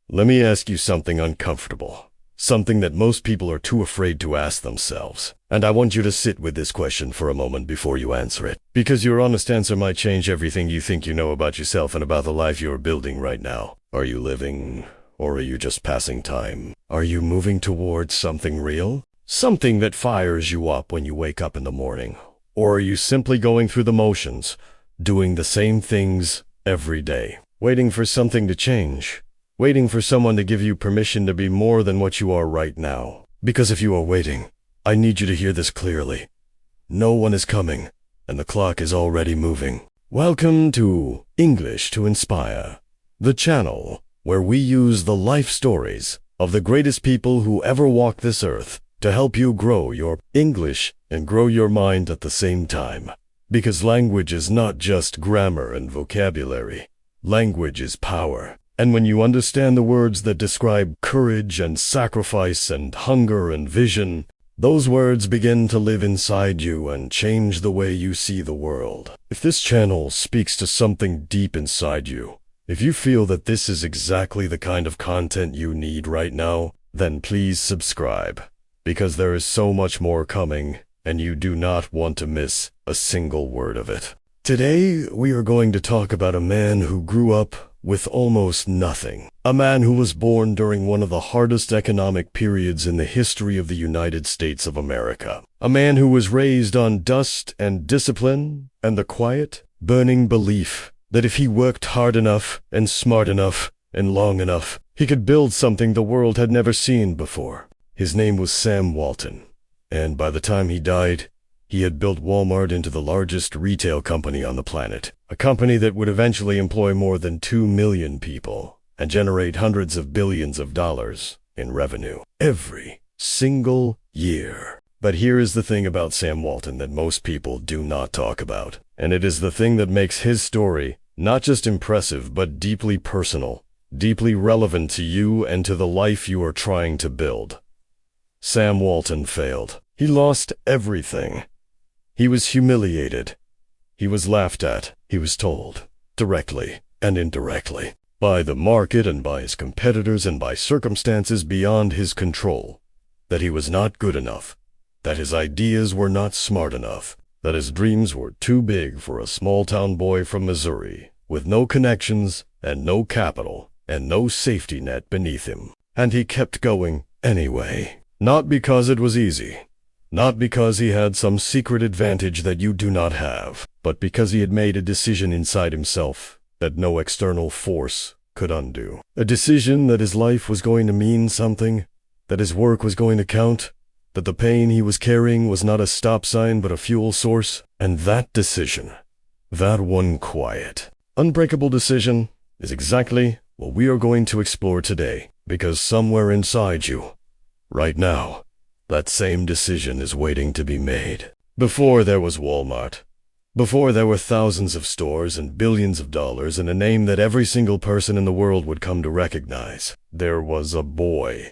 Let me ask you something uncomfortable, something that most people are too afraid to ask themselves. And I want you to sit with this question for a moment before you answer it, because your honest answer might change everything you think you know about yourself and about the life you're building right now. Are you living, or are you just passing time? Are you moving towards something real? Something that fires you up when you wake up in the morning? Or are you simply going through the motions, doing the same things every day, waiting for something to change? Waiting for someone to give you permission to be more than what you are right now. Because if you are waiting, I need you to hear this clearly. No one is coming, and the clock is already moving. Welcome to English to Inspire, the channel where we use the life stories of the greatest people who ever walked this earth to help you grow your English and grow your mind at the same time. Because language is not just grammar and vocabulary. Language is power. And when you understand the words that describe courage and sacrifice and hunger and vision, those words begin to live inside you and change the way you see the world. If this channel speaks to something deep inside you, if you feel that this is exactly the kind of content you need right now, then please subscribe, because there is so much more coming, and you do not want to miss a single word of it. Today, we are going to talk about a man who grew up with almost nothing. A man who was born during one of the hardest economic periods in the history of the United States of America. A man who was raised on dust and discipline and the quiet, burning belief that if he worked hard enough and smart enough and long enough, he could build something the world had never seen before. His name was Sam Walton, and by the time he died, he had built Walmart into the largest retail company on the planet, a company that would eventually employ more than 2 million people and generate hundreds of billions of dollars in revenue every single year. But here is the thing about Sam Walton that most people do not talk about, and it is the thing that makes his story not just impressive but deeply personal, deeply relevant to you and to the life you are trying to build. Sam Walton failed. He lost everything. He was humiliated. He was laughed at. He was told, directly and indirectly, by the market and by his competitors and by circumstances beyond his control, that he was not good enough, that his ideas were not smart enough, that his dreams were too big for a small-town boy from Missouri, with no connections and no capital and no safety net beneath him. And he kept going anyway, not because it was easy. Not because he had some secret advantage that you do not have, but because he had made a decision inside himself that no external force could undo. A decision that his life was going to mean something, that his work was going to count, that the pain he was carrying was not a stop sign but a fuel source. And that decision, that one quiet, unbreakable decision, is exactly what we are going to explore today, because somewhere inside you, right now, that same decision is waiting to be made. Before there was Walmart, before there were thousands of stores and billions of dollars and a name that every single person in the world would come to recognize, there was a boy,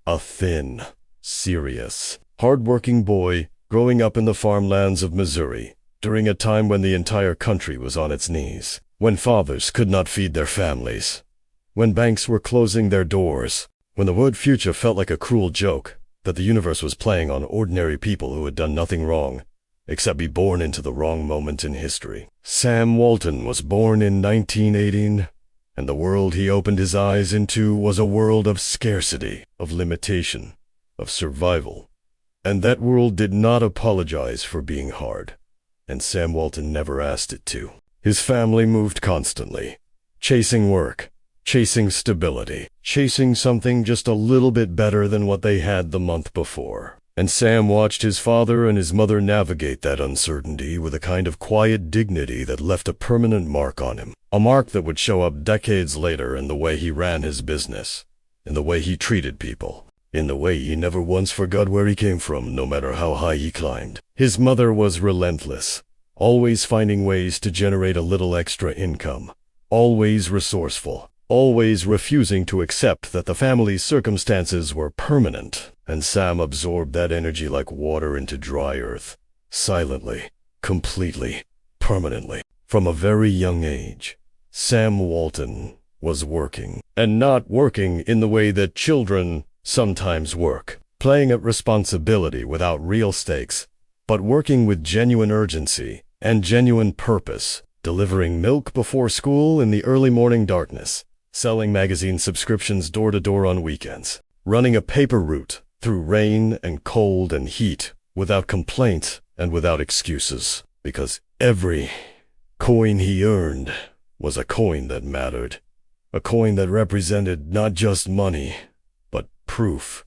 a thin, serious, hard-working boy growing up in the farmlands of Missouri during a time when the entire country was on its knees, when fathers could not feed their families, when banks were closing their doors, when the word future felt like a cruel joke that the universe was playing on ordinary people who had done nothing wrong, except be born into the wrong moment in history. Sam Walton was born in 1918, and the world he opened his eyes into was a world of scarcity, of limitation, of survival. And that world did not apologize for being hard, and Sam Walton never asked it to. His family moved constantly, chasing work, chasing stability, chasing something just a little bit better than what they had the month before. And Sam watched his father and his mother navigate that uncertainty with a kind of quiet dignity that left a permanent mark on him. A mark that would show up decades later in the way he ran his business, in the way he treated people, in the way he never once forgot where he came from, no matter how high he climbed. His mother was relentless, always finding ways to generate a little extra income, always resourceful, always refusing to accept that the family's circumstances were permanent, and Sam absorbed that energy like water into dry earth, silently, completely, permanently. From a very young age, Sam Walton was working. And not working in the way that children sometimes work, playing at responsibility without real stakes, but working with genuine urgency and genuine purpose, delivering milk before school in the early morning darkness, selling magazine subscriptions door to door on weekends, running a paper route through rain and cold and heat without complaint and without excuses, because every coin he earned was a coin that mattered, a coin that represented not just money, but proof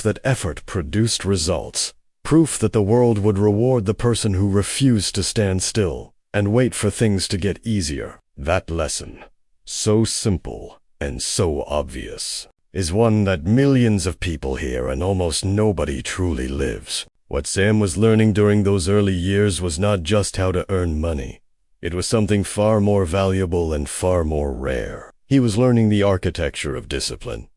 that effort produced results, proof that the world would reward the person who refused to stand still and wait for things to get easier. That lesson, so simple and so obvious, is one that millions of people hear and almost nobody truly lives. What Sam was learning during those early years was not just how to earn money. It was something far more valuable and far more rare. He was learning the architecture of discipline,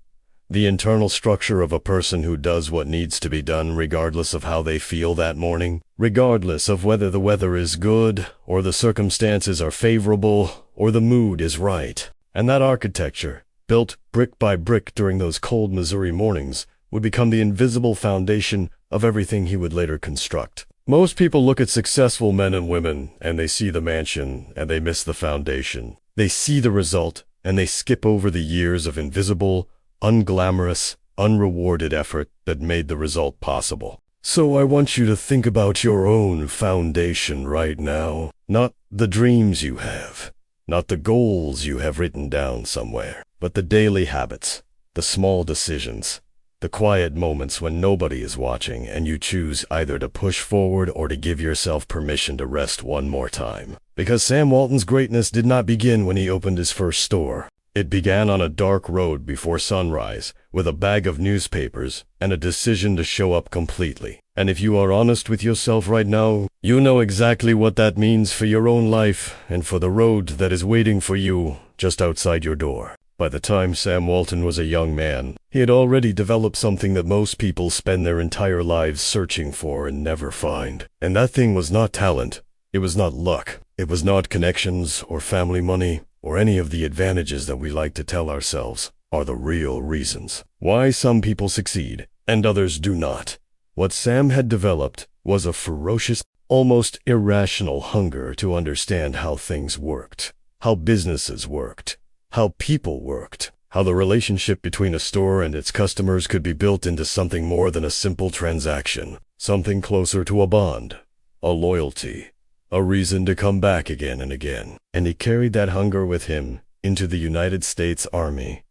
the internal structure of a person who does what needs to be done regardless of how they feel that morning, regardless of whether the weather is good or the circumstances are favorable or the mood is right. And that architecture, built brick by brick during those cold Missouri mornings, would become the invisible foundation of everything he would later construct. Most people look at successful men and women and they see the mansion and they miss the foundation. They see the result and they skip over the years of invisible, unglamorous, unrewarded effort that made the result possible. So I want you to think about your own foundation right now. Not the dreams you have, not the goals you have written down somewhere, but the daily habits, the small decisions, the quiet moments when nobody is watching and you choose either to push forward or to give yourself permission to rest one more time. Because Sam Walton's greatness did not begin when he opened his first store. It began on a dark road before sunrise, with a bag of newspapers and a decision to show up completely. And if you are honest with yourself right now, you know exactly what that means for your own life and for the road that is waiting for you just outside your door. By the time Sam Walton was a young man, he had already developed something that most people spend their entire lives searching for and never find. And that thing was not talent. It was not luck. It was not connections or family money or any of the advantages that we like to tell ourselves are the real reasons why some people succeed and others do not. What Sam had developed was a ferocious, almost irrational hunger to understand how things worked, how businesses worked, how people worked, how the relationship between a store and its customers could be built into something more than a simple transaction, something closer to a bond, a loyalty, a reason to come back again and again. And he carried that hunger with him into the United States Army,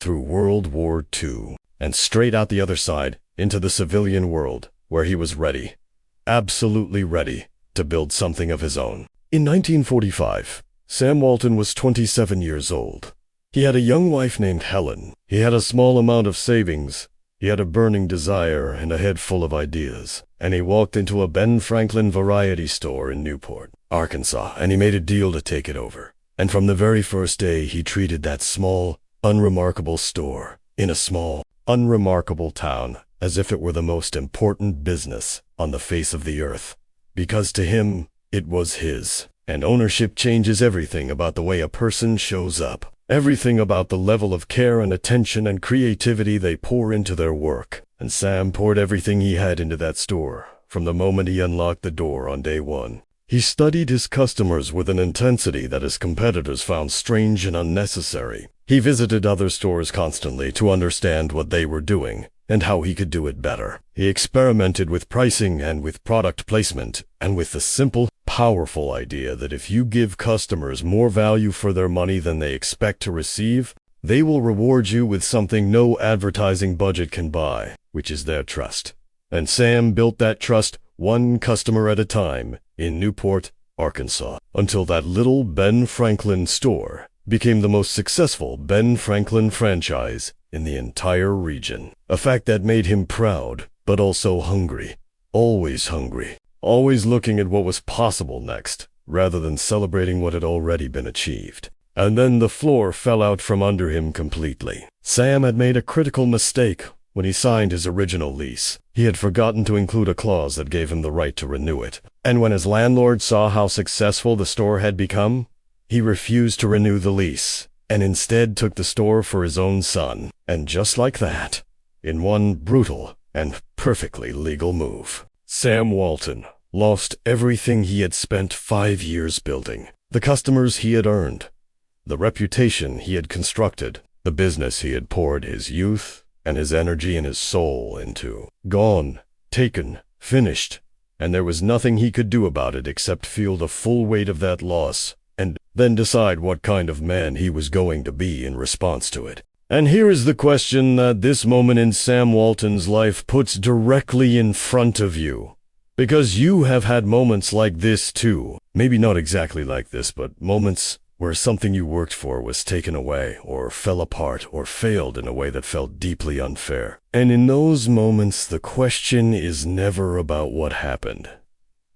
through World War II, and straight out the other side into the civilian world, where he was ready, absolutely ready, to build something of his own. In 1945, Sam Walton was 27 years old. He had a young wife named Helen. He had a small amount of savings. He had a burning desire and a head full of ideas. And he walked into a Ben Franklin variety store in Newport, Arkansas, and he made a deal to take it over. And from the very first day, he treated that small, unremarkable store in a small, unremarkable town as if it were the most important business on the face of the earth. Because to him, it was his. And ownership changes everything about the way a person shows up. Everything about the level of care and attention and creativity they pour into their work. And Sam poured everything he had into that store from the moment he unlocked the door on day one. He studied his customers with an intensity that his competitors found strange and unnecessary. He visited other stores constantly to understand what they were doing and how he could do it better. He experimented with pricing and with product placement and with the simple, powerful idea that if you give customers more value for their money than they expect to receive, they will reward you with something no advertising budget can buy, which is their trust. And Sam built that trust one customer at a time in Newport, Arkansas, until that little Ben Franklin store became the most successful Ben Franklin franchise in the entire region. A fact that made him proud, but also hungry, always looking at what was possible next, rather than celebrating what had already been achieved. And then the floor fell out from under him completely. Sam had made a critical mistake when he signed his original lease. He had forgotten to include a clause that gave him the right to renew it. And when his landlord saw how successful the store had become, he refused to renew the lease. and instead took the store for his own son. And just like that, in one brutal and perfectly legal move, Sam Walton lost everything he had spent 5 years building, the customers he had earned, the reputation he had constructed, the business he had poured his youth and his energy and his soul into. Gone, taken, finished, and there was nothing he could do about it except feel the full weight of that loss and then decide what kind of man he was going to be in response to it. And here is the question that this moment in Sam Walton's life puts directly in front of you. Because you have had moments like this too. Maybe not exactly like this, but moments where something you worked for was taken away, or fell apart, or failed in a way that felt deeply unfair. And in those moments, the question is never about what happened.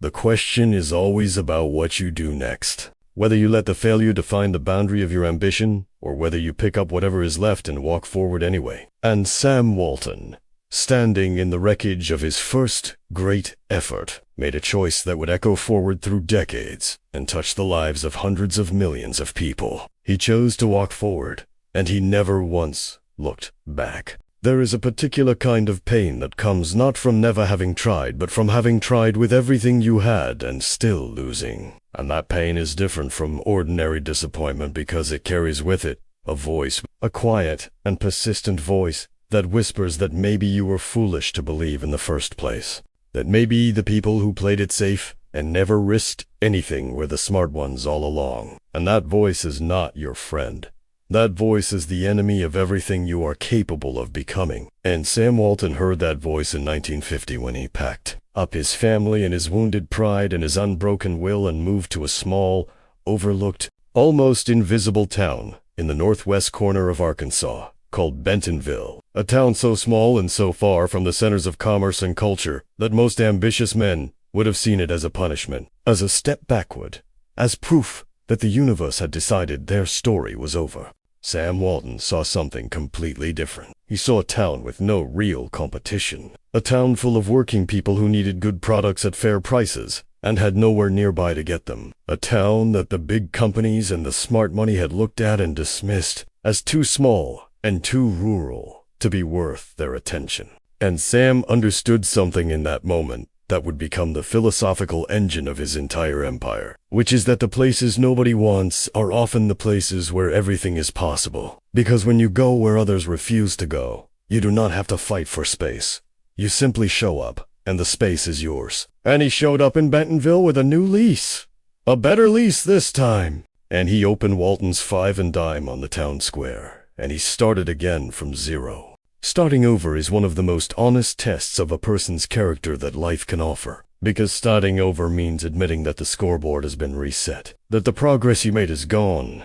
The question is always about what you do next. Whether you let the failure define the boundary of your ambition, or whether you pick up whatever is left and walk forward anyway. And Sam Walton, standing in the wreckage of his first great effort, made a choice that would echo forward through decades and touch the lives of hundreds of millions of people. He chose to walk forward, and he never once looked back. There is a particular kind of pain that comes not from never having tried, but from having tried with everything you had and still losing. And that pain is different from ordinary disappointment because it carries with it a voice, a quiet and persistent voice that whispers that maybe you were foolish to believe in the first place. That maybe the people who played it safe and never risked anything were the smart ones all along. And that voice is not your friend. That voice is the enemy of everything you are capable of becoming. And Sam Walton heard that voice in 1950 when he packed up his family and his wounded pride and his unbroken will and moved to a small, overlooked, almost invisible town in the northwest corner of Arkansas called Bentonville, a town so small and so far from the centers of commerce and culture that most ambitious men would have seen it as a punishment, as a step backward, as proof that the universe had decided their story was over. Sam Walton saw something completely different. He saw a town with no real competition, a town full of working people who needed good products at fair prices and had nowhere nearby to get them, a town that the big companies and the smart money had looked at and dismissed as too small and too rural to be worth their attention. And Sam understood something in that moment that would become the philosophical engine of his entire empire, which is that the places nobody wants are often the places where everything is possible. Because when you go where others refuse to go, you do not have to fight for space. You simply show up, and the space is yours. And he showed up in Bentonville with a new lease. A better lease this time. And he opened Walton's 5 and Dime on the town square, and he started again from zero. Starting over is one of the most honest tests of a person's character that life can offer, because starting over means admitting that the scoreboard has been reset, that the progress you made is gone,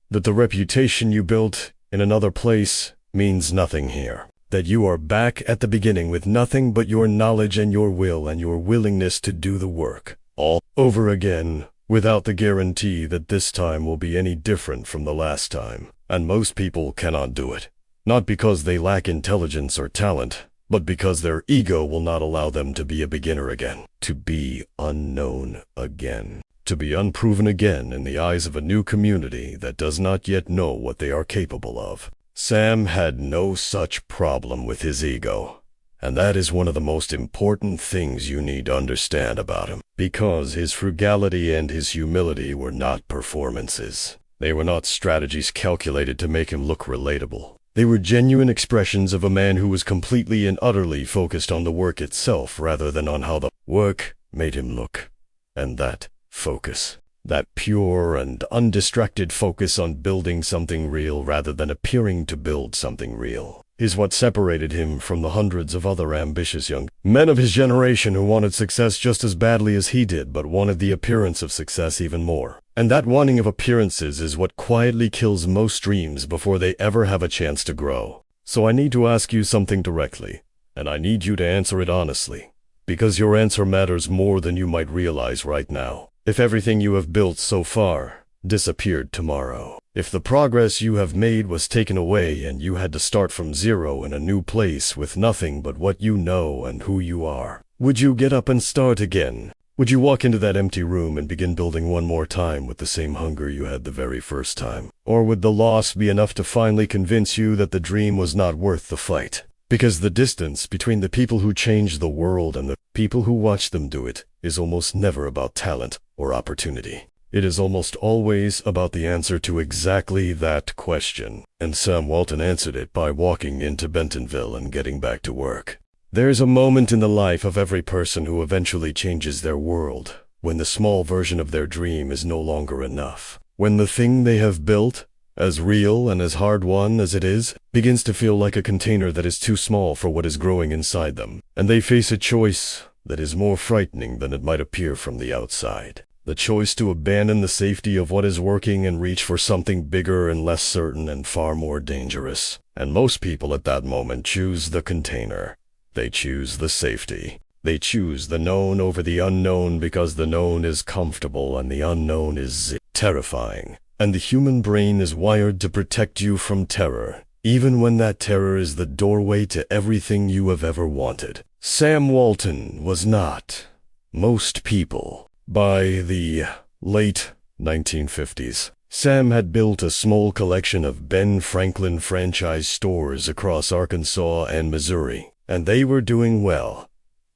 that the reputation you built in another place means nothing here, that you are back at the beginning with nothing but your knowledge and your will and your willingness to do the work, all over again, without the guarantee that this time will be any different from the last time. And most people cannot do it. Not because they lack intelligence or talent, but because their ego will not allow them to be a beginner again, to be unknown again, to be unproven again in the eyes of a new community that does not yet know what they are capable of. Sam had no such problem with his ego, and that is one of the most important things you need to understand about him, because his frugality and his humility were not performances. They were not strategies calculated to make him look relatable. They were genuine expressions of a man who was completely and utterly focused on the work itself rather than on how the work made him look. And that focus, that pure and undistracted focus on building something real rather than appearing to build something real, is what separated him from the hundreds of other ambitious young men of his generation who wanted success just as badly as he did, but wanted the appearance of success even more. And that wanting of appearances is what quietly kills most dreams before they ever have a chance to grow. So I need to ask you something directly, and I need you to answer it honestly, because your answer matters more than you might realize right now. If everything you have built so far disappeared tomorrow, if the progress you have made was taken away and you had to start from zero in a new place with nothing but what you know and who you are, would you get up and start again? Would you walk into that empty room and begin building one more time with the same hunger you had the very first time? Or would the loss be enough to finally convince you that the dream was not worth the fight? Because the distance between the people who change the world and the people who watch them do it is almost never about talent or opportunity. It is almost always about the answer to exactly that question. And Sam Walton answered it by walking into Bentonville and getting back to work. There's a moment in the life of every person who eventually changes their world, when the small version of their dream is no longer enough. When the thing they have built, as real and as hard-won as it is, begins to feel like a container that is too small for what is growing inside them, and they face a choice that is more frightening than it might appear from the outside. The choice to abandon the safety of what is working and reach for something bigger and less certain and far more dangerous. And most people at that moment choose the container. They choose the safety. They choose the known over the unknown because the known is comfortable and the unknown is terrifying. And the human brain is wired to protect you from terror, even when that terror is the doorway to everything you have ever wanted. Sam Walton was not most people. By the late 1950s, Sam had built a small collection of Ben Franklin franchise stores across Arkansas and Missouri, and they were doing well,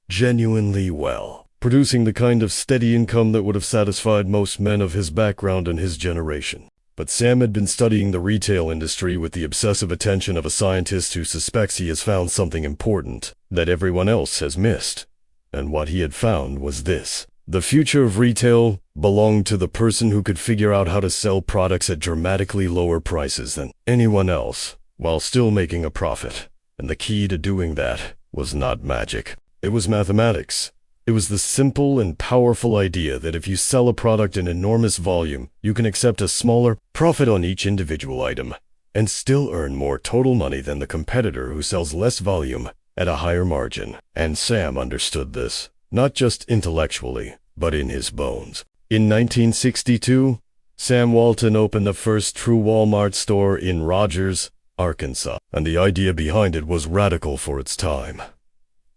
genuinely well, producing the kind of steady income that would have satisfied most men of his background and his generation. But Sam had been studying the retail industry with the obsessive attention of a scientist who suspects he has found something important that everyone else has missed. And what he had found was this. The future of retail belonged to the person who could figure out how to sell products at dramatically lower prices than anyone else, while still making a profit. And the key to doing that was not magic. It was mathematics. It was the simple and powerful idea that if you sell a product in enormous volume, you can accept a smaller profit on each individual item and still earn more total money than the competitor who sells less volume at a higher margin. And Sam understood this, not just intellectually, but in his bones. In 1962, Sam Walton opened the first true Walmart store in Rogers, Arkansas, and the idea behind it was radical for its time.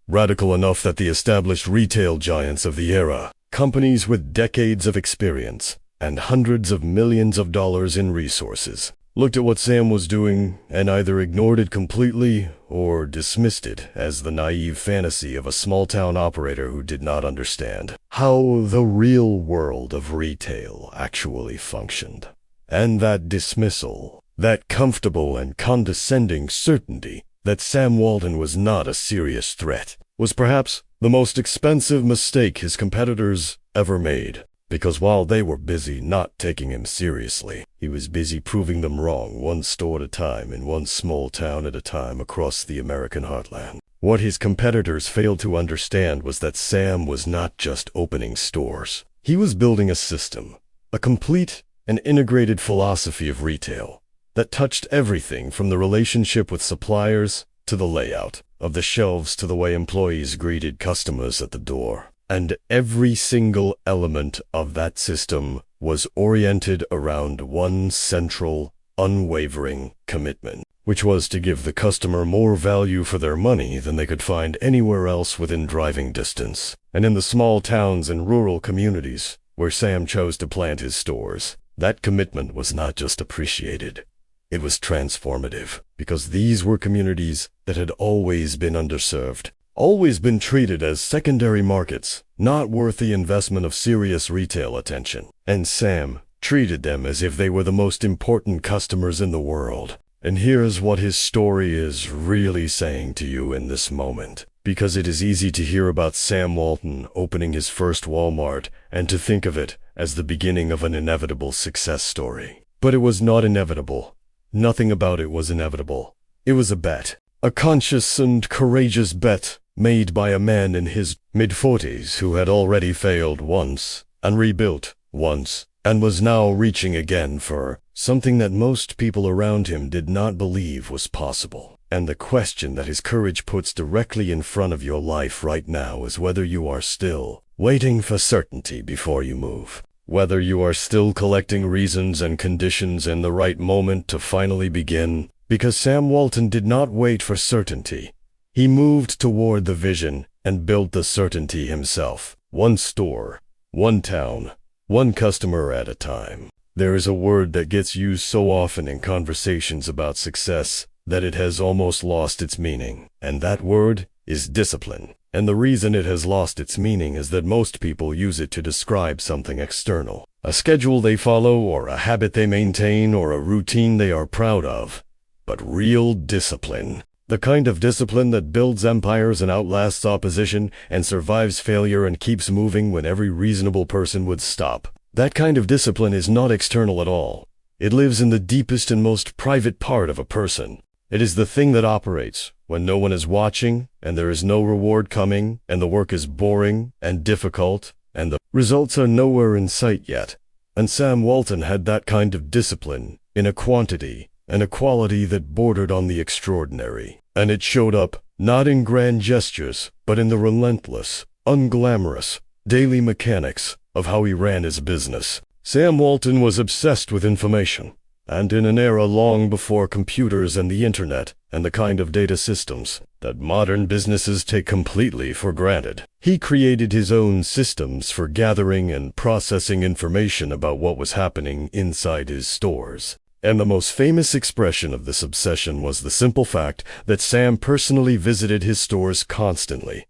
Radical enough that the established retail giants of the era, companies with decades of experience and hundreds of millions of dollars in resources, looked at what Sam was doing and either ignored it completely or dismissed it as the naive fantasy of a small-town operator who did not understand how the real world of retail actually functioned. And that dismissal, that comfortable and condescending certainty that Sam Walton was not a serious threat, was perhaps the most expensive mistake his competitors ever made. Because while they were busy not taking him seriously, he was busy proving them wrong, one store at a time, in one small town at a time across the American heartland. What his competitors failed to understand was that Sam was not just opening stores. He was building a system, a complete and integrated philosophy of retail that touched everything from the relationship with suppliers to the layout of the shelves to the way employees greeted customers at the door. And every single element of that system was oriented around one central, unwavering commitment, which was to give the customer more value for their money than they could find anywhere else within driving distance. And in the small towns and rural communities where Sam chose to plant his stores, that commitment was not just appreciated. It was transformative, because these were communities that had always been underserved, always been treated as secondary markets, not worth the investment of serious retail attention. And Sam treated them as if they were the most important customers in the world. And here's what his story is really saying to you in this moment. Because it is easy to hear about Sam Walton opening his first Walmart and to think of it as the beginning of an inevitable success story. But it was not inevitable. Nothing about it was inevitable. It was a bet. A conscious and courageous bet made by a man in his mid-40s who had already failed once and rebuilt once and was now reaching again for something that most people around him did not believe was possible. And the question that his courage puts directly in front of your life right now is whether you are still waiting for certainty before you move. Whether you are still collecting reasons and conditions in the right moment to finally begin. Because Sam Walton did not wait for certainty. He moved toward the vision and built the certainty himself. one store, one town, one customer at a time. There is a word that gets used so often in conversations about success that it has almost lost its meaning, and that word is discipline. And the reason it has lost its meaning is that most people use it to describe something external, a schedule they follow, or a habit they maintain, or a routine they are proud of. But real discipline, the kind of discipline that builds empires and outlasts opposition and survives failure and keeps moving when every reasonable person would stop, that kind of discipline is not external at all. It lives in the deepest and most private part of a person. It is the thing that operates when no one is watching and there is no reward coming and the work is boring and difficult and the results are nowhere in sight yet. And Sam Walton had that kind of discipline in a quantity and a quality that bordered on the extraordinary. And it showed up not in grand gestures, but in the relentless, unglamorous, daily mechanics of how he ran his business. Sam Walton was obsessed with information. And in an era long before computers and the internet and the kind of data systems that modern businesses take completely for granted, he created his own systems for gathering and processing information about what was happening inside his stores. And the most famous expression of this obsession was the simple fact that Sam personally visited his stores constantly.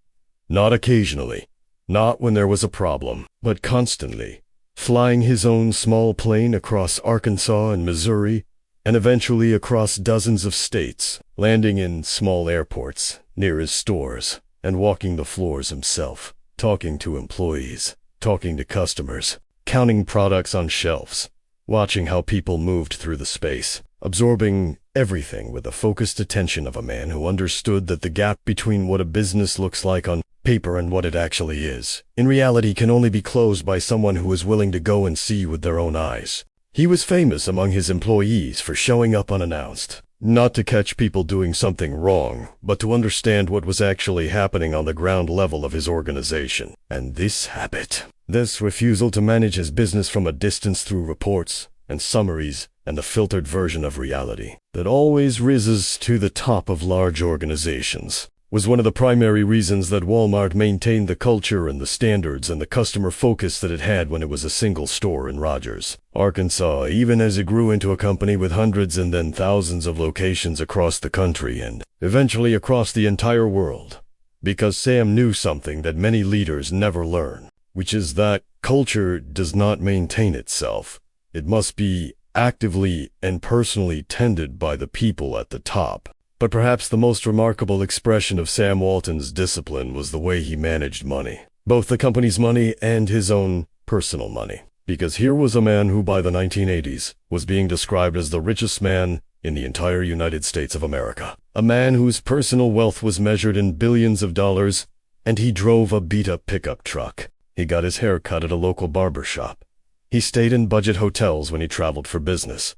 Not occasionally, not when there was a problem, but constantly. Flying his own small plane across Arkansas and Missouri, and eventually across dozens of states, landing in small airports near his stores, and walking the floors himself, talking to employees, talking to customers, counting products on shelves, watching how people moved through the space, absorbing everything with the focused attention of a man who understood that the gap between what a business looks like on paper and what it actually is, in reality, can only be closed by someone who is willing to go and see with their own eyes. He was famous among his employees for showing up unannounced, not to catch people doing something wrong, but to understand what was actually happening on the ground level of his organization. And this habit, this refusal to manage his business from a distance through reports and summaries and the filtered version of reality that always rises to the top of large organizations, was one of the primary reasons that Walmart maintained the culture and the standards and the customer focus that it had when it was a single store in Rogers, Arkansas, even as it grew into a company with hundreds and then thousands of locations across the country and eventually across the entire world. Because Sam knew something that many leaders never learn, which is that culture does not maintain itself. It must be actively and personally tended by the people at the top. But perhaps the most remarkable expression of Sam Walton's discipline was the way he managed money, both the company's money and his own personal money. Because here was a man who by the 1980s was being described as the richest man in the entire United States of America. A man whose personal wealth was measured in billions of dollars, and he drove a beat-up pickup truck. He got his hair cut at a local barbershop. He stayed in budget hotels when he traveled for business.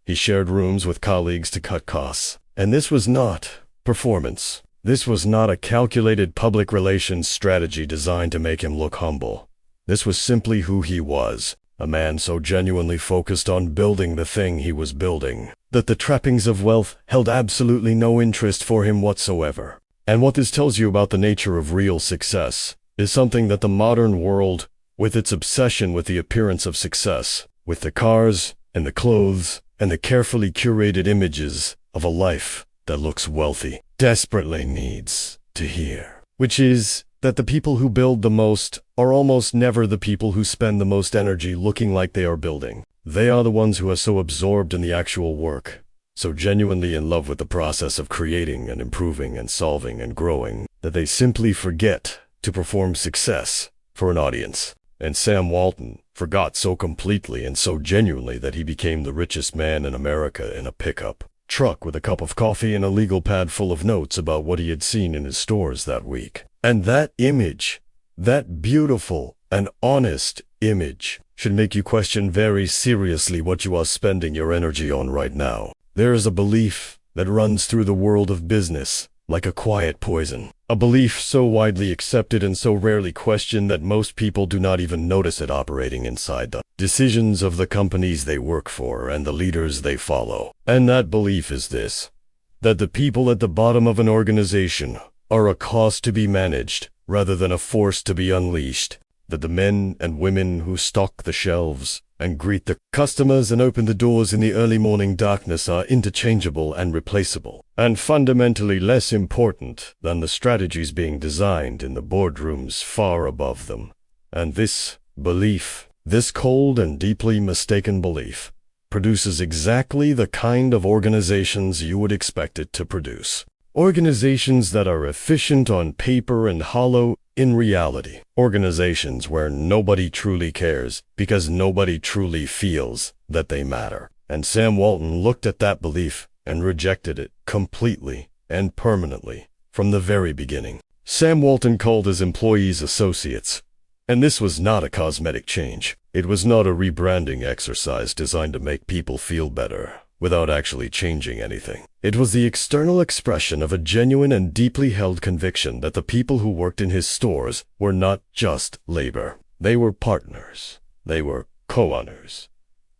He shared rooms with colleagues to cut costs. And this was not performance. This was not a calculated public relations strategy designed to make him look humble. This was simply who he was, a man so genuinely focused on building the thing he was building, that the trappings of wealth held absolutely no interest for him whatsoever. And what this tells you about the nature of real success is something that the modern world, with its obsession with the appearance of success, with the cars and the clothes and the carefully curated images of a life that looks wealthy, desperately needs to hear, which is that the people who build the most are almost never the people who spend the most energy looking like they are building. They are the ones who are so absorbed in the actual work, so genuinely in love with the process of creating and improving and solving and growing, that they simply forget to perform success for an audience. And Sam Walton forgot so completely and so genuinely that he became the richest man in America in a pickup truck with a cup of coffee and a legal pad full of notes about what he had seen in his stores that week. And that image, that beautiful and honest image, should make you question very seriously what you are spending your energy on right now. There is a belief that runs through the world of business like a quiet poison, a belief so widely accepted and so rarely questioned that most people do not even notice it operating inside the decisions of the companies they work for and the leaders they follow. And that belief is this: that the people at the bottom of an organization are a cost to be managed rather than a force to be unleashed. that the men and women who stock the shelves and greet the customers and open the doors in the early morning darkness are interchangeable and replaceable, and fundamentally less important than the strategies being designed in the boardrooms far above them. And this belief, this cold and deeply mistaken belief, produces exactly the kind of organizations you would expect it to produce. Organizations that are efficient on paper and hollow in reality. Organizations where nobody truly cares because nobody truly feels that they matter. And Sam Walton looked at that belief and rejected it completely and permanently from the very beginning. Sam Walton called his employees associates. And this was not a cosmetic change. It was not a rebranding exercise designed to make people feel better without actually changing anything. It was the external expression of a genuine and deeply held conviction that the people who worked in his stores were not just labor. They were partners. They were co-owners,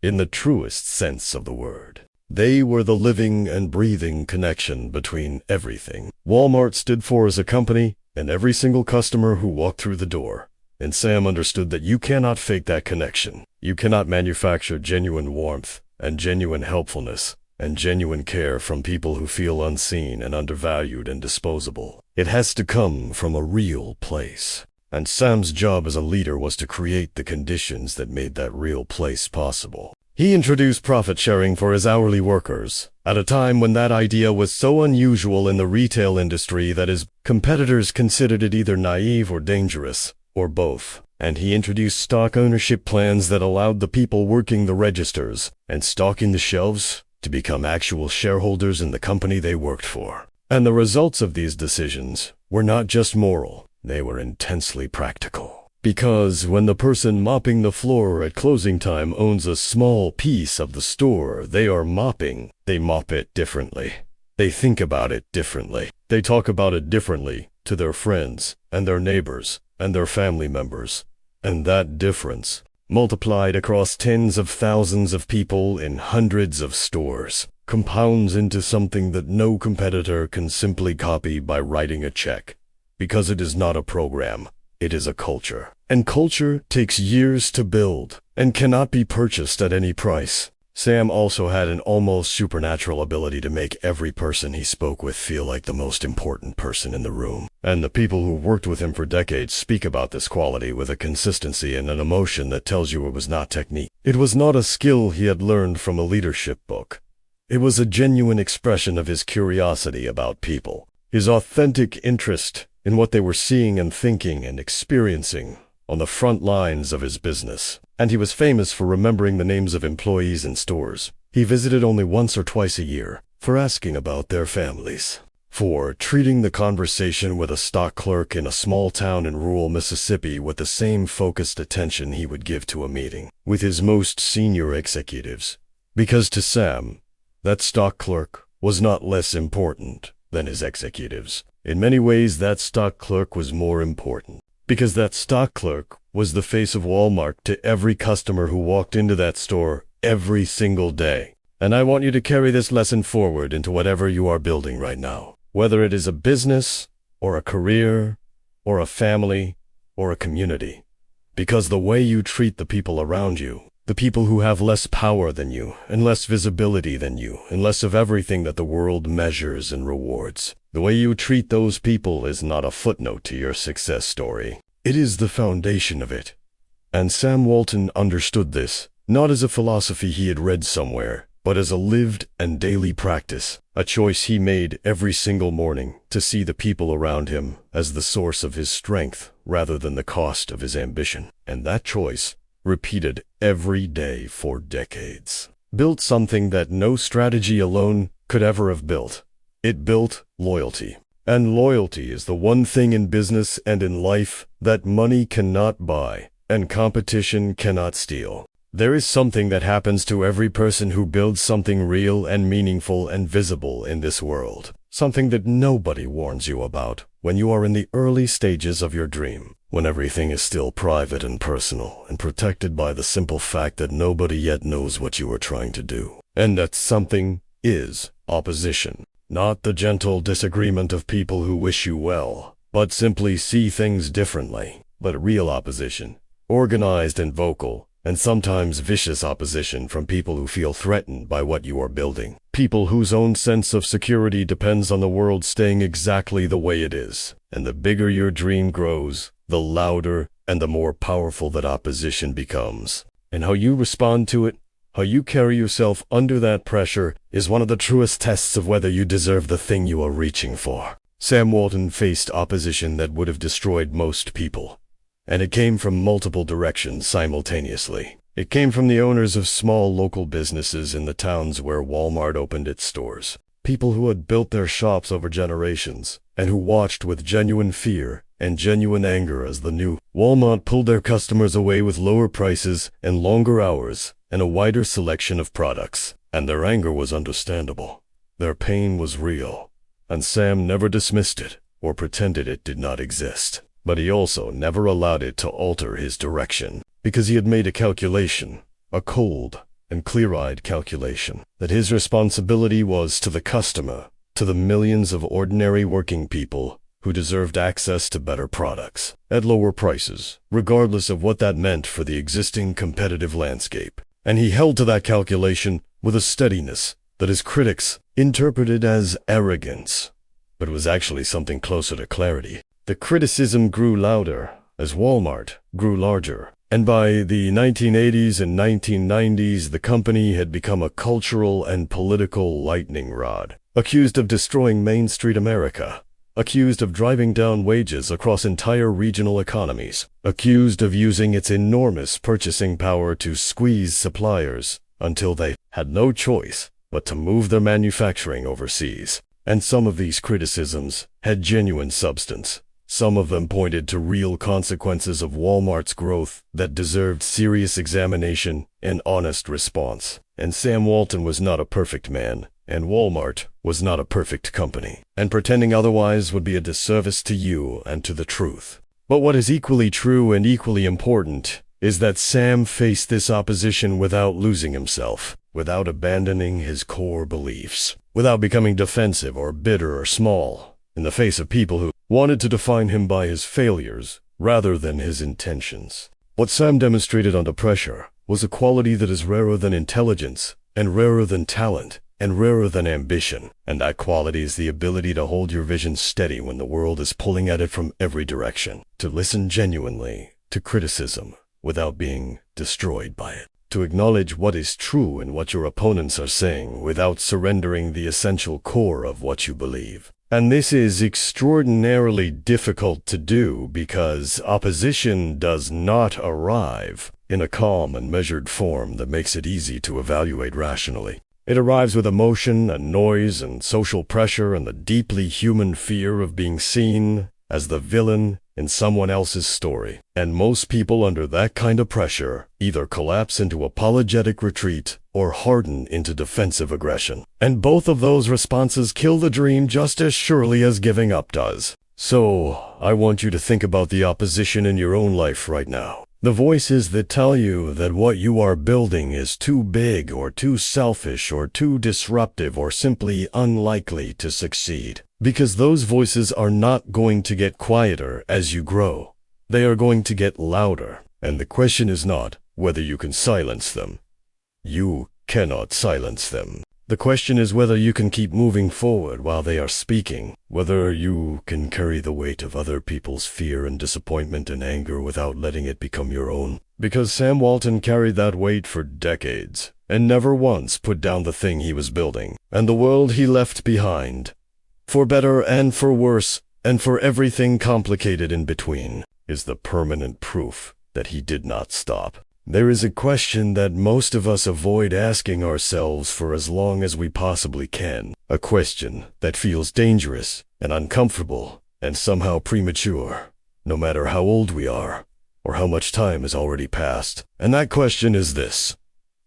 in the truest sense of the word. They were the living and breathing connection between everything Walmart stood for as a company and every single customer who walked through the door. And Sam understood that you cannot fake that connection. You cannot manufacture genuine warmth and genuine helpfulness and genuine care from people who feel unseen and undervalued and disposable. It has to come from a real place. And Sam's job as a leader was to create the conditions that made that real place possible. He introduced profit sharing for his hourly workers at a time when that idea was so unusual in the retail industry that his competitors considered it either naive or dangerous, or both. And he introduced stock ownership plans that allowed the people working the registers and stocking the shelves to become actual shareholders in the company they worked for. And the results of these decisions were not just moral, they were intensely practical. Because when the person mopping the floor at closing time owns a small piece of the store they are mopping, they mop it differently. They think about it differently. They talk about it differently to their friends and their neighbors and their family members. And that difference, multiplied across tens of thousands of people in hundreds of stores, compounds into something that no competitor can simply copy by writing a check. Because it is not a program, it is a culture. And culture takes years to build and cannot be purchased at any price. Sam also had an almost supernatural ability to make every person he spoke with feel like the most important person in the room. And the people who worked with him for decades speak about this quality with a consistency and an emotion that tells you it was not technique. It was not a skill he had learned from a leadership book. It was a genuine expression of his curiosity about people, his authentic interest in what they were seeing and thinking and experiencing on the front lines of his business. And he was famous for remembering the names of employees in stores he visited only once or twice a year, for asking about their families, for treating the conversation with a stock clerk in a small town in rural Mississippi with the same focused attention he would give to a meeting with his most senior executives. Because to Sam, that stock clerk was not less important than his executives. In many ways, that stock clerk was more important. Because that stock clerk was the face of Walmart to every customer who walked into that store every single day. And I want you to carry this lesson forward into whatever you are building right now. Whether it is a business, or a career, or a family, or a community. Because the way you treat the people around you, the people who have less power than you, and less visibility than you, and less of everything that the world measures and rewards, the way you treat those people is not a footnote to your success story. It is the foundation of it. And Sam Walton understood this, not as a philosophy he had read somewhere, but as a lived and daily practice, a choice he made every single morning to see the people around him as the source of his strength rather than the cost of his ambition. And that choice, repeated every day for decades, built something that no strategy alone could ever have built. It built loyalty. And loyalty is the one thing in business and in life that money cannot buy and competition cannot steal. There is something that happens to every person who builds something real and meaningful and visible in this world. Something that nobody warns you about when you are in the early stages of your dream, when everything is still private and personal and protected by the simple fact that nobody yet knows what you are trying to do. And that something is opposition. Not the gentle disagreement of people who wish you well, but simply see things differently. But real opposition organized and vocal, and sometimes vicious opposition from people who feel threatened by what you are building. People whose own sense of security depends on the world staying exactly the way it is. And the bigger your dream grows, the louder and the more powerful that opposition becomes. And how you respond to it, how you carry yourself under that pressure, is one of the truest tests of whether you deserve the thing you are reaching for. Sam Walton faced opposition that would have destroyed most people. And it came from multiple directions simultaneously. It came from the owners of small local businesses in the towns where Walmart opened its stores. People who had built their shops over generations, and who watched with genuine fear and genuine anger as the new Walmart pulled their customers away with lower prices and longer hours and a wider selection of products. And their anger was understandable. Their pain was real. And Sam never dismissed it or pretended it did not exist. But he also never allowed it to alter his direction, because he had made a calculation, a cold and clear-eyed calculation, that his responsibility was to the customer, to the millions of ordinary working people who deserved access to better products, at lower prices, regardless of what that meant for the existing competitive landscape. And he held to that calculation with a steadiness that his critics interpreted as arrogance, but was actually something closer to clarity. The criticism grew louder as Walmart grew larger, and by the 1980s and 1990s, the company had become a cultural and political lightning rod, accused of destroying Main Street America, accused of driving down wages across entire regional economies, accused of using its enormous purchasing power to squeeze suppliers until they had no choice but to move their manufacturing overseas. And some of these criticisms had genuine substance. Some of them pointed to real consequences of Walmart's growth that deserved serious examination and honest response. And Sam Walton was not a perfect man, and Walmart was not a perfect company. And pretending otherwise would be a disservice to you and to the truth. But what is equally true and equally important is that Sam faced this opposition without losing himself, without abandoning his core beliefs, without becoming defensive or bitter or small in the face of people who wanted to define him by his failures rather than his intentions. What Sam demonstrated under pressure was a quality that is rarer than intelligence, and rarer than talent, and rarer than ambition. And that quality is the ability to hold your vision steady when the world is pulling at it from every direction, to listen genuinely to criticism without being destroyed by it, to acknowledge what is true in what your opponents are saying without surrendering the essential core of what you believe. And this is extraordinarily difficult to do because opposition does not arrive in a calm and measured form that makes it easy to evaluate rationally. It arrives with emotion and noise and social pressure and the deeply human fear of being seen as the villain in someone else's story. And most people under that kind of pressure either collapse into apologetic retreat or harden into defensive aggression. And both of those responses kill the dream just as surely as giving up does. So, I want you to think about the opposition in your own life right now. The voices that tell you that what you are building is too big or too selfish or too disruptive or simply unlikely to succeed. Because those voices are not going to get quieter as you grow. They are going to get louder. And the question is not whether you can silence them. You cannot silence them. The question is whether you can keep moving forward while they are speaking, whether you can carry the weight of other people's fear and disappointment and anger without letting it become your own. Because Sam Walton carried that weight for decades, and never once put down the thing he was building, and the world he left behind, for better and for worse, and for everything complicated in between, is the permanent proof that he did not stop. There is a question that most of us avoid asking ourselves for as long as we possibly can. A question that feels dangerous and uncomfortable and somehow premature, no matter how old we are or how much time has already passed. And that question is this: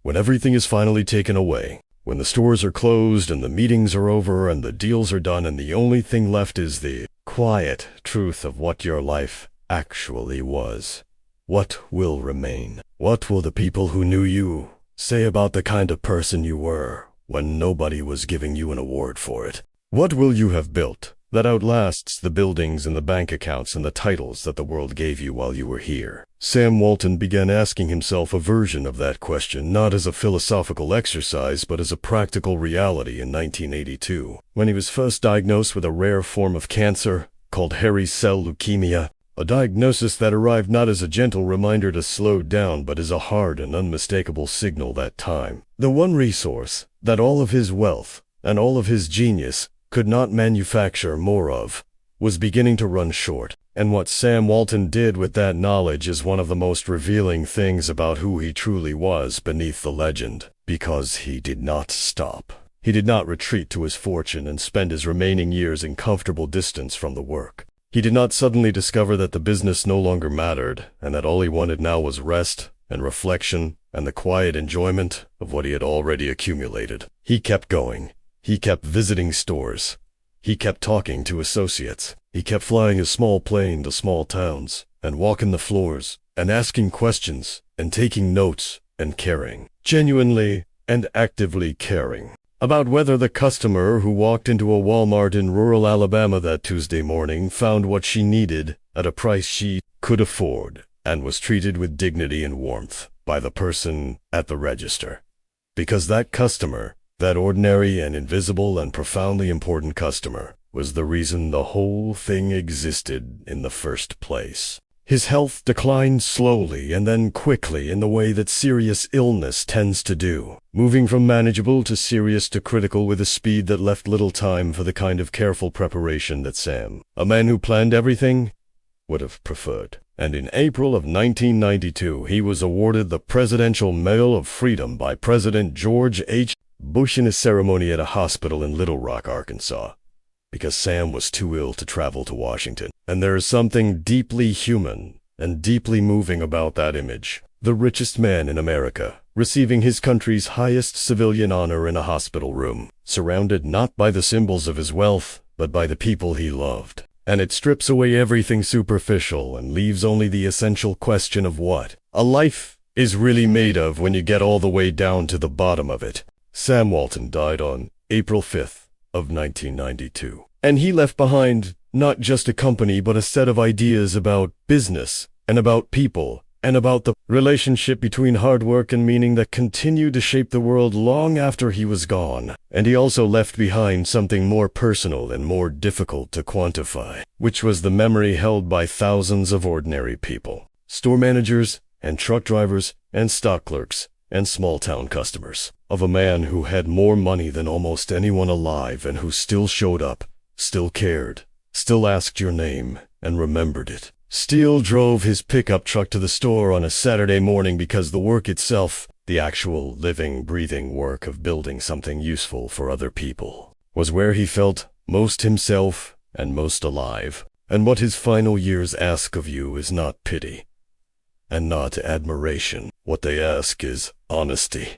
when everything is finally taken away, when the stores are closed and the meetings are over and the deals are done and the only thing left is the quiet truth of what your life actually was, what will remain? What will the people who knew you say about the kind of person you were when nobody was giving you an award for it? What will you have built that outlasts the buildings and the bank accounts and the titles that the world gave you while you were here? Sam Walton began asking himself a version of that question, not as a philosophical exercise, but as a practical reality in 1982, when he was first diagnosed with a rare form of cancer called hairy cell leukemia, a diagnosis that arrived not as a gentle reminder to slow down, but as a hard and unmistakable signal that time, the one resource that all of his wealth and all of his genius could not manufacture more of, was beginning to run short. And what Sam Walton did with that knowledge is one of the most revealing things about who he truly was beneath the legend, because he did not stop. He did not retreat to his fortune and spend his remaining years in comfortable distance from the work. He did not suddenly discover that the business no longer mattered, and that all he wanted now was rest and reflection and the quiet enjoyment of what he had already accumulated. He kept going. He kept visiting stores. He kept talking to associates. He kept flying his small plane to small towns, and walking the floors, and asking questions, and taking notes, and caring, genuinely and actively caring, about whether the customer who walked into a Walmart in rural Alabama that Tuesday morning found what she needed at a price she could afford, and was treated with dignity and warmth by the person at the register. Because that customer, that ordinary and invisible and profoundly important customer, was the reason the whole thing existed in the first place. His health declined slowly and then quickly in the way that serious illness tends to do, moving from manageable to serious to critical with a speed that left little time for the kind of careful preparation that Sam, a man who planned everything, would have preferred. And in April of 1992, he was awarded the Presidential Medal of Freedom by President George H. Bush in a ceremony at a hospital in Little Rock, Arkansas, because Sam was too ill to travel to Washington. And there is something deeply human and deeply moving about that image. The richest man in America, receiving his country's highest civilian honor in a hospital room, surrounded not by the symbols of his wealth, but by the people he loved. And it strips away everything superficial and leaves only the essential question of what a life is really made of when you get all the way down to the bottom of it. Sam Walton died on April 5th of 1992. And he left behind not just a company, but a set of ideas about business and about people and about the relationship between hard work and meaning that continued to shape the world long after he was gone. And he also left behind something more personal and more difficult to quantify, which was the memory held by thousands of ordinary people, store managers and truck drivers and stock clerks and small-town customers, of a man who had more money than almost anyone alive and who still showed up, still cared, still asked your name and remembered it, still drove his pickup truck to the store on a Saturday morning because the work itself, the actual living, breathing work of building something useful for other people, was where he felt most himself and most alive. And what his final years ask of you is not pity and not admiration. What they ask is honesty,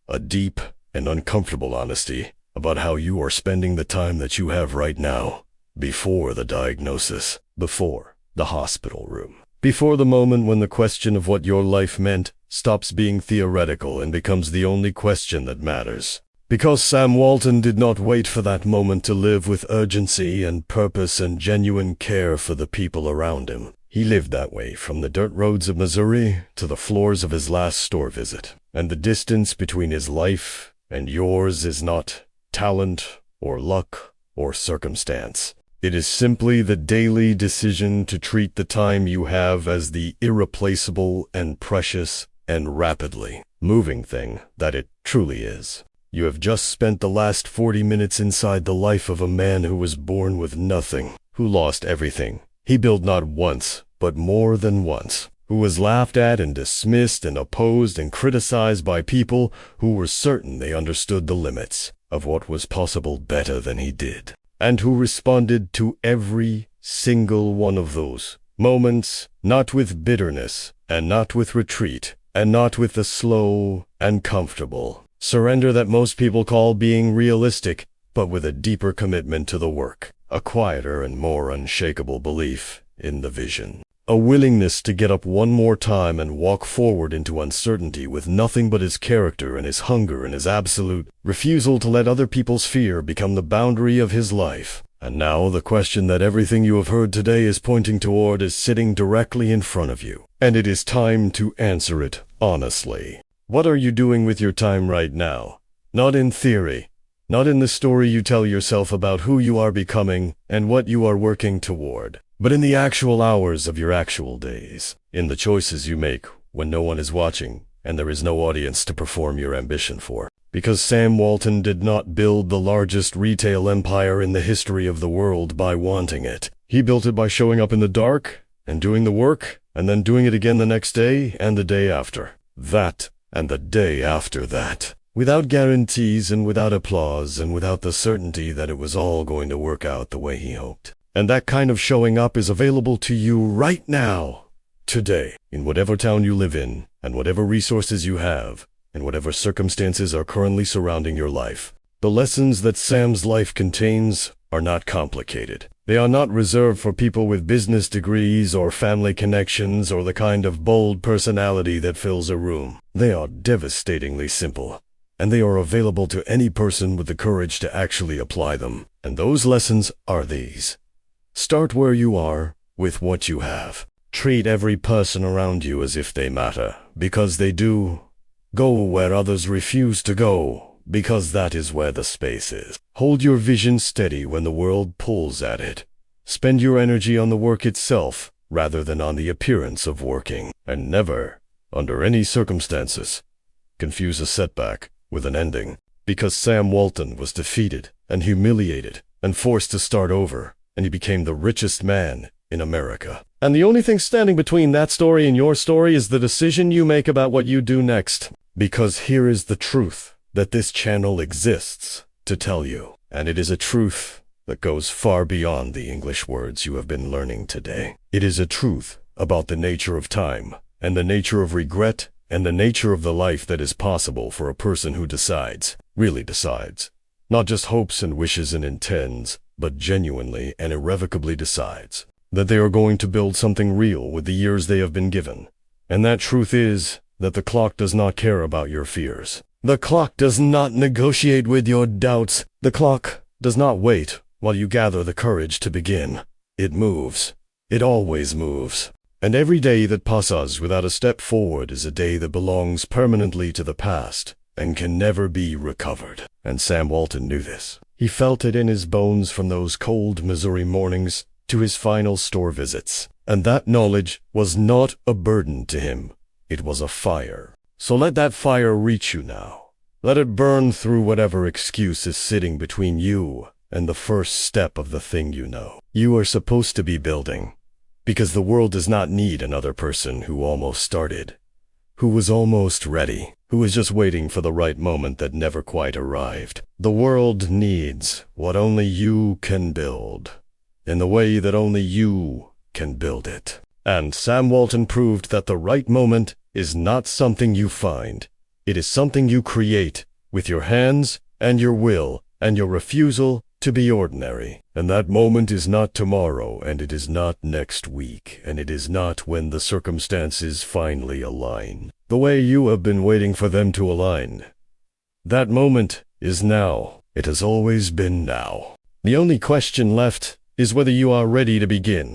a deep and uncomfortable honesty about how you are spending the time that you have right now, before the diagnosis, before the hospital room, before the moment when the question of what your life meant stops being theoretical and becomes the only question that matters. Because Sam Walton did not wait for that moment to live with urgency and purpose and genuine care for the people around him. He lived that way from the dirt roads of Missouri to the floors of his last store visit. And the distance between his life and yours is not talent or luck or circumstance. It is simply the daily decision to treat the time you have as the irreplaceable and precious and rapidly moving thing that it truly is. You have just spent the last 40 minutes inside the life of a man who was born with nothing, who lost everything he built not once, but more than once, who was laughed at and dismissed and opposed and criticized by people who were certain they understood the limits of what was possible better than he did, and who responded to every single one of those moments, not with bitterness, and not with retreat, and not with the slow and comfortable surrender that most people call being realistic, but with a deeper commitment to the work, a quieter and more unshakable belief in the vision, a willingness to get up one more time and walk forward into uncertainty with nothing but his character and his hunger and his absolute refusal to let other people's fear become the boundary of his life, And now the question that everything you have heard today is pointing toward is sitting directly in front of you. And it is time to answer it honestly. What are you doing with your time right now? Not in theory, not in the story you tell yourself about who you are becoming and what you are working toward, but in the actual hours of your actual days, in the choices you make when no one is watching and there is no audience to perform your ambition for. Because Sam Walton did not build the largest retail empire in the history of the world by wanting it. He built it by showing up in the dark and doing the work, and then doing it again the next day and the day after. That and the day after that. Without guarantees and without applause and without the certainty that it was all going to work out the way he hoped. And that kind of showing up is available to you right now, today, in whatever town you live in, and whatever resources you have, and whatever circumstances are currently surrounding your life. The lessons that Sam's life contains are not complicated. They are not reserved for people with business degrees or family connections or the kind of bold personality that fills a room. They are devastatingly simple, and they are available to any person with the courage to actually apply them. And those lessons are these. Start where you are with what you have. Treat every person around you as if they matter, because they do. Go where others refuse to go, because that is where the space is. Hold your vision steady when the world pulls at it. Spend your energy on the work itself, rather than on the appearance of working. And never, under any circumstances, confuse a setback with an ending. Because Sam Walton was defeated and humiliated and forced to start over, and he became the richest man in America. And the only thing standing between that story and your story is the decision you make about what you do next. Because here is the truth that this channel exists to tell you. And it is a truth that goes far beyond the English words you have been learning today. It is a truth about the nature of time, and the nature of regret, and the nature of the life that is possible for a person who decides, really decides, not just hopes and wishes and intends, but genuinely and irrevocably decides that they are going to build something real with the years they have been given. And that truth is that the clock does not care about your fears. The clock does not negotiate with your doubts. The clock does not wait while you gather the courage to begin. It moves. It always moves. And every day that passes without a step forward is a day that belongs permanently to the past and can never be recovered. And Sam Walton knew this. He felt it in his bones from those cold Missouri mornings to his final store visits. And that knowledge was not a burden to him. It was a fire. So let that fire reach you now. Let it burn through whatever excuse is sitting between you and the first step of the thing you know. You are supposed to be building, because the world does not need another person who almost started, who was almost ready, who was just waiting for the right moment that never quite arrived. The world needs what only you can build, in the way that only you can build it. And Sam Walton proved that the right moment is not something you find. It is something you create with your hands and your will and your refusal to be ordinary. And that moment is not tomorrow, and it is not next week, and it is not when the circumstances finally align, the way you have been waiting for them to align. That moment is now. It has always been now. The only question left is whether you are ready to begin.